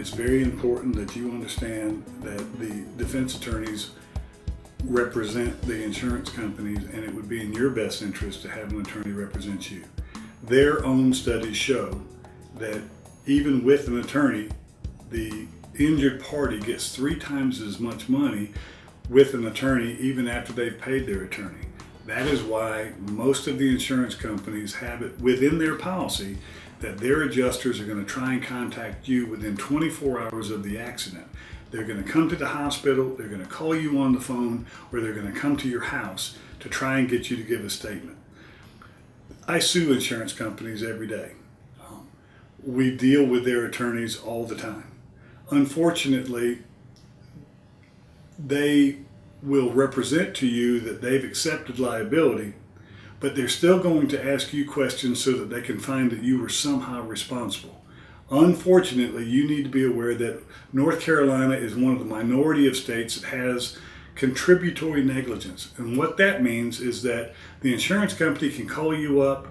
it's very important that you understand that the defense attorneys represent the insurance companies, and it would be in your best interest to have an attorney represent you. Their own studies show that even with an attorney, the injured party gets 3 times as much money with an attorney even after they've paid their attorney. That is why most of the insurance companies have it within their policy that their adjusters are going to try and contact you within 24 hours of the accident. They're going to come to the hospital, they're going to call you on the phone, or they're going to come to your house to try and get you to give a statement. I sue insurance companies every day. We deal with their attorneys all the time. Unfortunately, they will represent to you that they've accepted liability, but they're still going to ask you questions so that they can find that you were somehow responsible. Unfortunately, you need to be aware that North Carolina is one of the minority of states that has contributory negligence. And what that means is that the insurance company can call you up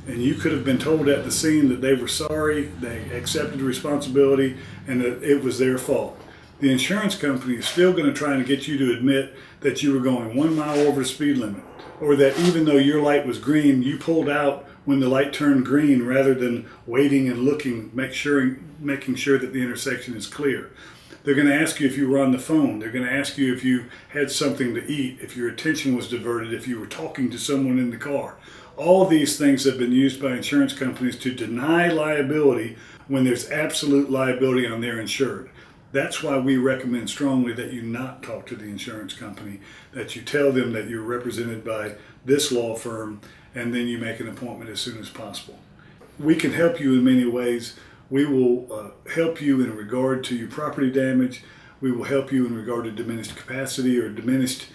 and you could have been told at the scene that they were sorry, they accepted responsibility, and that it was their fault. The insurance company is still going to try and get you to admit that you were going 1 mile over the speed limit, or that even though your light was green, you pulled out when the light turned green rather than waiting and looking, making sure that the intersection is clear. They're going to ask you if you were on the phone. They're going to ask you if you had something to eat, if your attention was diverted, if you were talking to someone in the car. All of these things have been used by insurance companies to deny liability when there's absolute liability on their insured. That's why we recommend strongly that you not talk to the insurance company, that you tell them that you're represented by this law firm, and then you make an appointment as soon as possible. We can help you in many ways. We will help you in regard to your property damage. We will help you in regard to diminished capacity or diminished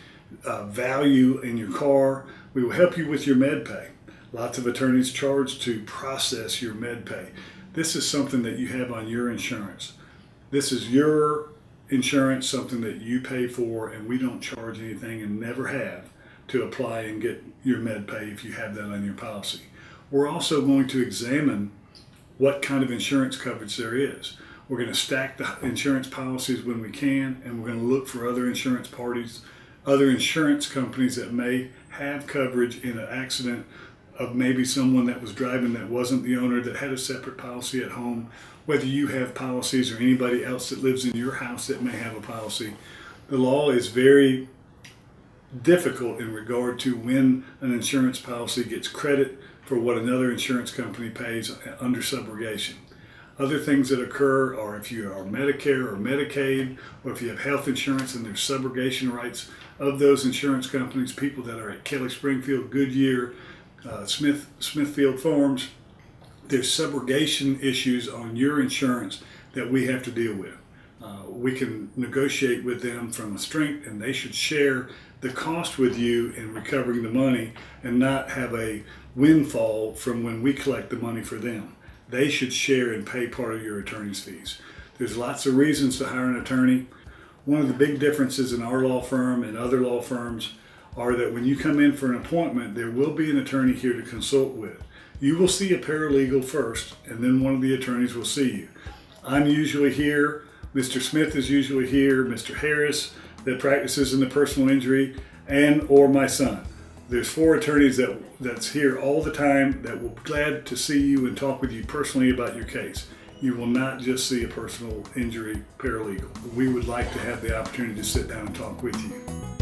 value in your car. We will help you with your med pay. Lots of attorneys charge to process your med pay. This is something that you have on your insurance. This is your insurance, something that you pay for, and we don't charge anything and never have to apply and get your med pay if you have that on your policy. We're also going to examine what kind of insurance coverage there is. We're going to stack the insurance policies when we can, and we're going to look for other insurance parties, other insurance companies that may have coverage in an accident of maybe someone that was driving that wasn't the owner, that had a separate policy at home, whether you have policies or anybody else that lives in your house that may have a policy. The law is very difficult in regard to when an insurance policy gets credit for what another insurance company pays under subrogation. Other things that occur are if you are Medicare or Medicaid, or if you have health insurance and there's subrogation rights of those insurance companies, people that are at Kelly Springfield, Goodyear, Smithfield Farms, there's subrogation issues on your insurance that we have to deal with. We can negotiate with them from a strength, and they should share the cost with you in recovering the money and not have a windfall from when we collect the money for them. They should share and pay part of your attorney's fees. There's lots of reasons to hire an attorney. One of the big differences in our law firm and other law firms are that when you come in for an appointment, there will be an attorney here to consult with. You will see a paralegal first, and then one of the attorneys will see you. I'm usually here, Mr. Smith is usually here, Mr. Harris that practices in the personal injury, and or my son. There's 4 attorneys that's here all the time that will be glad to see you and talk with you personally about your case. You will not just see a personal injury paralegal. We would like to have the opportunity to sit down and talk with you.